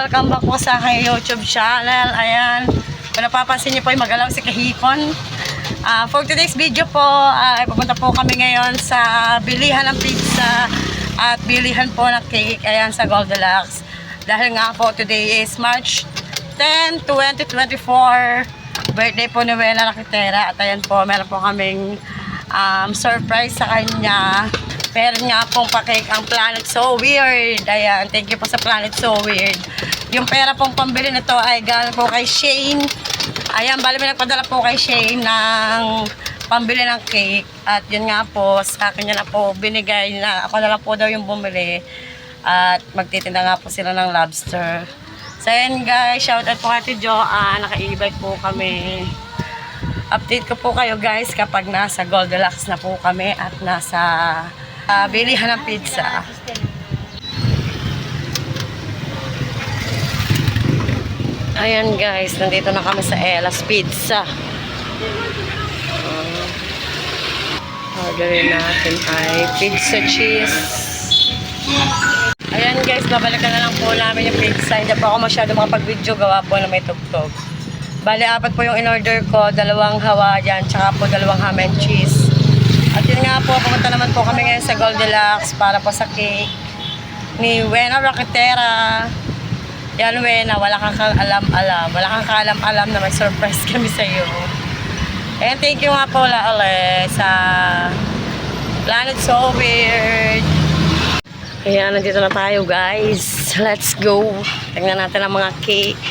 welcome back po sa aking YouTube channel. Ayan, kung napapansin niyo po ay magalaw si Kahikon. For today's video po, ay pupunta po kami ngayon sa bilihan ng pizza at bilihan po ng cake. Ayan, sa Goldilocks. Dahil nga po today is March 10, 2024. Birthday po ni Wena Rakitera. At ayan po, meron po kaming surprise sa kanya. Meron nga pong pa-cake ang Planet So Weird. Ayan, thank you po sa Planet So Weird. Yung pera pong pambili nito ay galing po kay Shane. Ayan, bali may nagpadala po kay Shane ng pambili ng cake. At yun nga po, sa akin niya na po binigay na ako na lang po daw yung bumili. At magtitinda nga po sila ng lobster. So ayan guys, shoutout po kay Joanne. Naka-e-bike po kami. Update ko po kayo guys kapag nasa Goldilocks na po kami at nasa bilihan ng pizza. Ayan guys, nandito na kami sa Ella's Pizza. Orderin natin ay pizza cheese. Ayan guys, babalikan na lang po namin yung pizza. Hindi po ako masyado makapag-video, gawa po na may tugtog. Bali, 4 po yung in-order ko, 2 Hawaiian, tsaka po 2 ham and cheese. At yun nga po, pumunta naman po kami ngayon sa Goldilocks para po sa cake ni Wena Rakitera. Yan Wena, wala kang alam-alam. Wala kang kaalam-alam na may surprise kami sa iyo. And thank you nga po ulit sa Planet So Weird. Ayan, nandito na tayo guys. Let's go. Tingnan natin ang mga cake.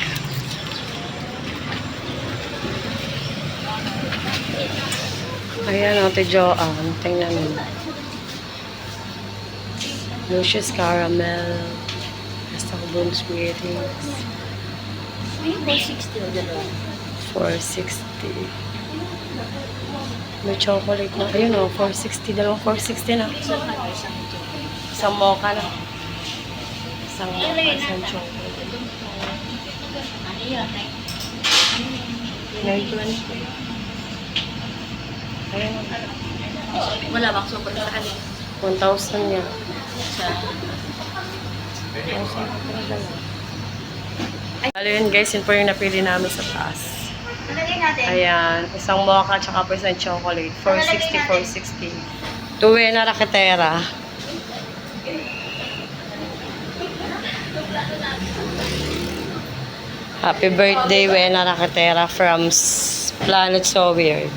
Ayan, Ate Joanne. Tingnan mo. Lucius Caramel. Basta ko boom sweetings. 460 o gano'n? 460. May chocolate na. Ayun o, 460. Dalawang 460 na. Isang mocha na. Isang mocha, isang chocolate. Ano yun? 920. Ayan. Wala bang super sa halin? 1,000 niya. Sa... Halo yun guys, yun po yung napili namin sa taas. Nalagay natin? Ayan, isang mocha tsaka po isang chocolate. 460, 460. Tuwi na Rakitera. Happy birthday, Wena Rakitera from Planet So Weird.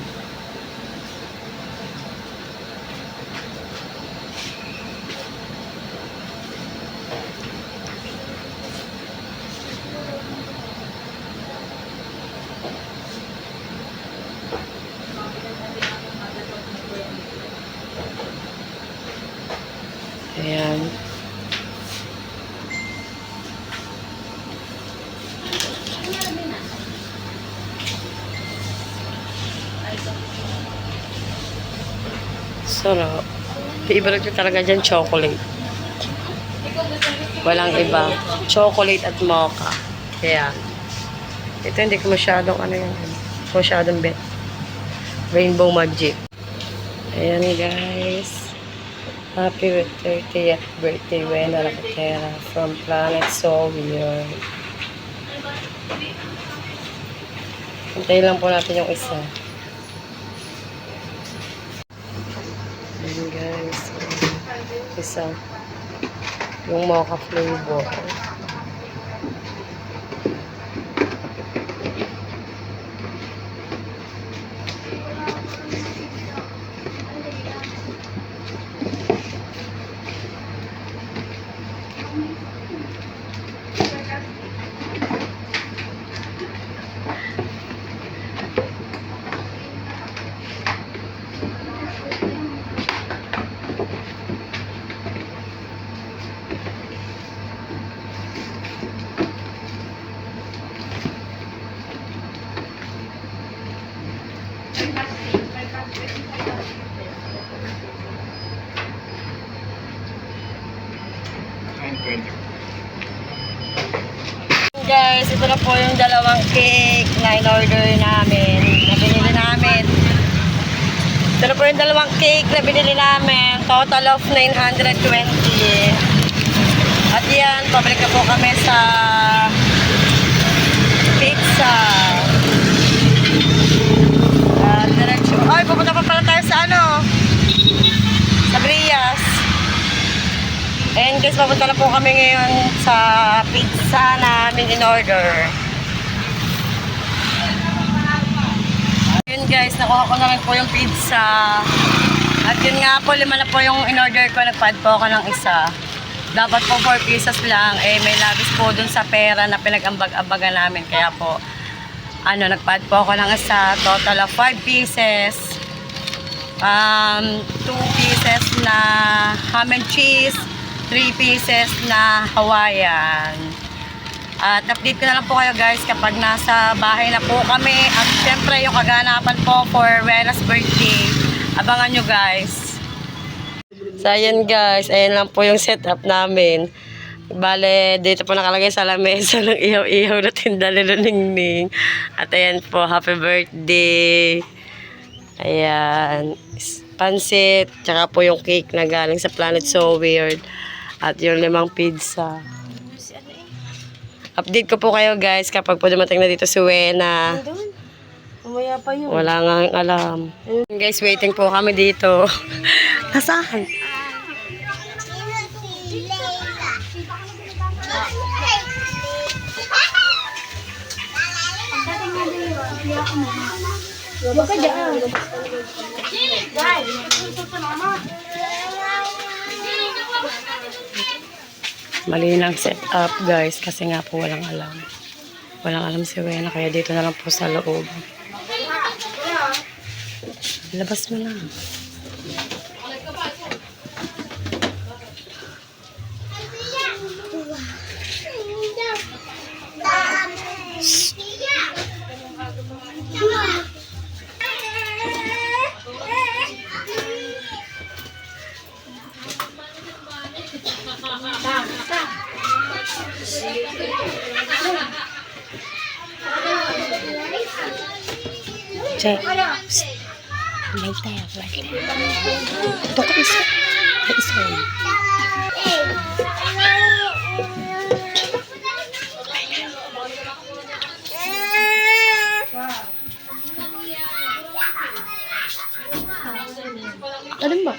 Ayan. Sarap. Favorite ko talaga dyan, chocolate. Walang iba. Chocolate at mocha. Kaya, ito hindi ko masyadong ano yan. Masyadong bet. Rainbow Magic. Ayan guys. Happy 30th birthday, Wena Rakitera from Planet So Weird. Hintayin lang po natin yung isa. Ayan guys. Isa. Yung mocha flavor. Guys, ito na po yung 2 cake na in-order namin, na binili namin. Ito na po yung 2 cake na binili namin, total of 920. At yan, pabalik na po kami sa pizza. At diretso. Ay, pupunta pa pala tayo sa ano? Sa Brias. And guys, papunta na po kami ngayon sa pizza namin in order. Yun guys, nakuha ko na rin po yung pizza. At yun nga po, 5 na po yung in order ko. Nagpad po ako ng isa. Dapat po 4 pieces lang. Eh, may labis po dun sa pera na pinag-ambag-ambagan namin. Kaya po, nagpad po ako ng isa. Total of 5 pieces. 2 pieces na ham and cheese. 3 pieces na Hawaiian. At update ko na lang po kayo guys kapag nasa bahay na po kami. At syempre yung kaganapan po for Rena's birthday. Abangan nyo guys. So ayan guys, ayan lang po yung setup namin. Bale, dito po nakalagay sa lamesa ng ihaw-ihaw na tinda nila Ningning. At ayan po, happy birthday. Ayan, pansit, tsaka po yung cake na galing sa Planet So Weird. At yung 5 pizza. Update ko po kayo guys kapag po dumating na dito si Wena. Umaya pa yun. Wala nga alam. Guys, waiting po kami dito. Nasaan? Huwag ka dyan. Mali ng setup guys kasi nga po walang alam. Walang alam si Wena kaya dito na lang po sa loob. Labas mo na. Check. Right there, right there. Ito ka isa. Isa. Alin ba?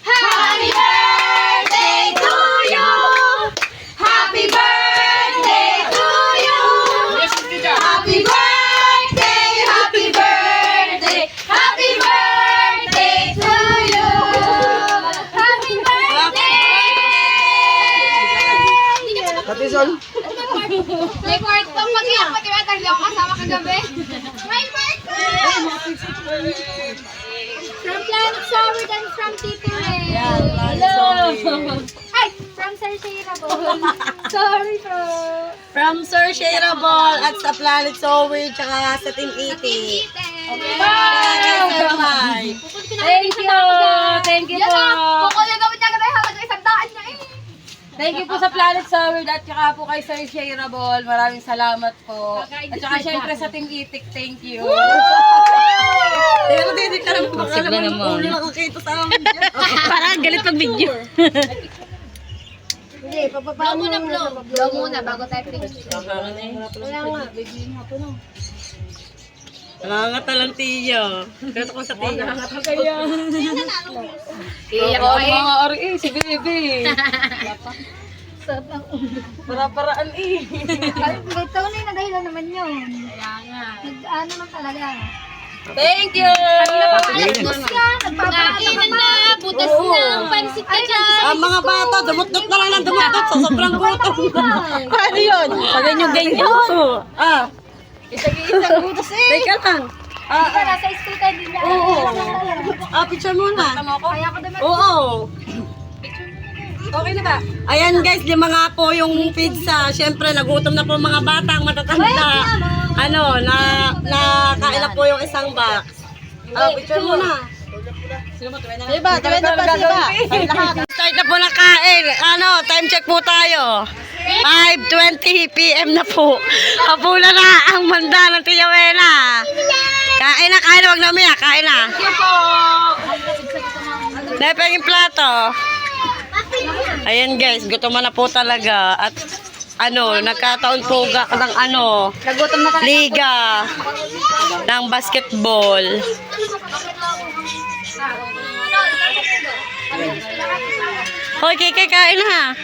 Happy birthday to you. Happy birthday to you. Happy birthday, happy birthday, happy birthday to you. Happy birthday. Patisol. May kwarto pag-iyak mo, diba? Tagli ako kasama kagabi. My birthday! From Planet Sour and from Tito Ray. Hello! Ay! From Sir Shairable. Sorry po. From Sir Shairable at sa Planet So Weird tsaka sa Team 80. Bye! Thank you! Thank you po! Kukunin daw niya kasi halaga 100 niya eh. Thank you po sa Planet Sour at saka po kay Sir Shairable. Maraming salamat po. At saka syempre sa Team Itik, thank you. Pero hindi ka naman makakala mo ulo nakakita sa amin dyan. Parang galit pag video. Hindi, blow muna, blow. Blow muna bago tayo picture. Wala nga, video mo po no. Nangangata lang tiyo. Ganito ko sa tiyo. Iyak ko mga RE, si Bebe. Para-paraan eh. Ito na yung dahilan naman yun. Kaya nga. Ano man talaga. Thank you! Butas ka, nagpapakainan na, butas na, pansit ka dyan. Ang mga bata, dumutdot na lang ng dumutdot sa sobrang gutom. Paano yun? Sa ganyan-ganyan. Isang butas eh. Teka lang. Ika, nasa school ka din na. Oo. Picture muna. Kaya ko naman. Oo. Okay na ba? Ayan guys, 5 nga po yung pizza. Siyempre, nagutom na po mga batang matatanda. Nakain na po yung isang box. Picture muna. Diba? Diba pa siya? Start na po na kain. Time check po tayo. 5:20 PM na po. Hapula na ang manda ng Tiyawena. Kain na, wag na umiyak. Kain na. Nepeng yung plato. Ayan guys, gutom na po talaga. At nagkataon po ng Nagutom na liga ng basketball. Hoy, Kike, kain na.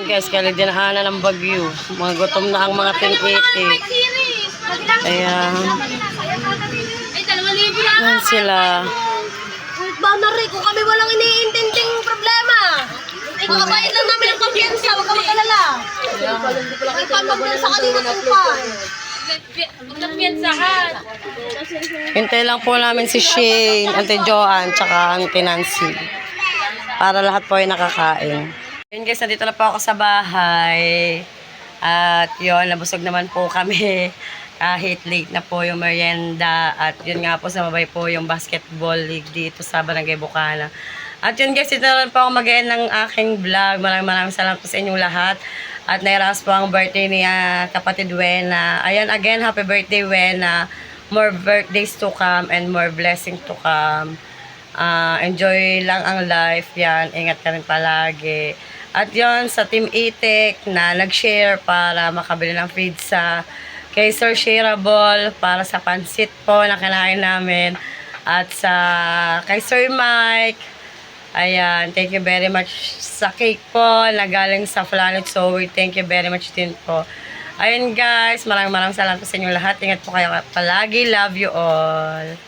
Guys, kaya dinaanan ng bagyo. Mga gutom na ang mga ting-iti. Ayan. Ay, 2,000 lang. Ayan sila. Banari, kung kami walang iniintinding problema. Makabayad lang namin ang kumpiyansa, huwag ka mag-alala. Ay, pamagdan sa kanina ng pan. Hintay lang po namin si Shane, Ate Joanne, tsaka Ate Nancy. Para lahat po ay nakakain. Yun guys, nandito na po ako sa bahay. At yun, nabusog naman po kami. Kahit late na po yung merienda. At yun nga po, sumabay po yung basketball league dito sa Barangay Bukana. At yun guys, ito na po ako mag-end ng aking vlog. Maraming salamat po sa inyong lahat. At nairas po ang birthday ni kapatid Wena. Ayan, again, happy birthday Wena. More birthdays to come and more blessings to come. Enjoy lang ang life yan. Ingat ka rin palagi. At yon sa Team Itik na nag-share para makabili ng pizza. Kay Sir Shareable para sa pansit po na kinain namin. At kay Sir Mike. Ayan, thank you very much sa cake po na galing sa Planet Soul. Thank you very much din po. Ayun guys, maraming salamat po sa inyo lahat. Ingat po kayo palagi. Love you all.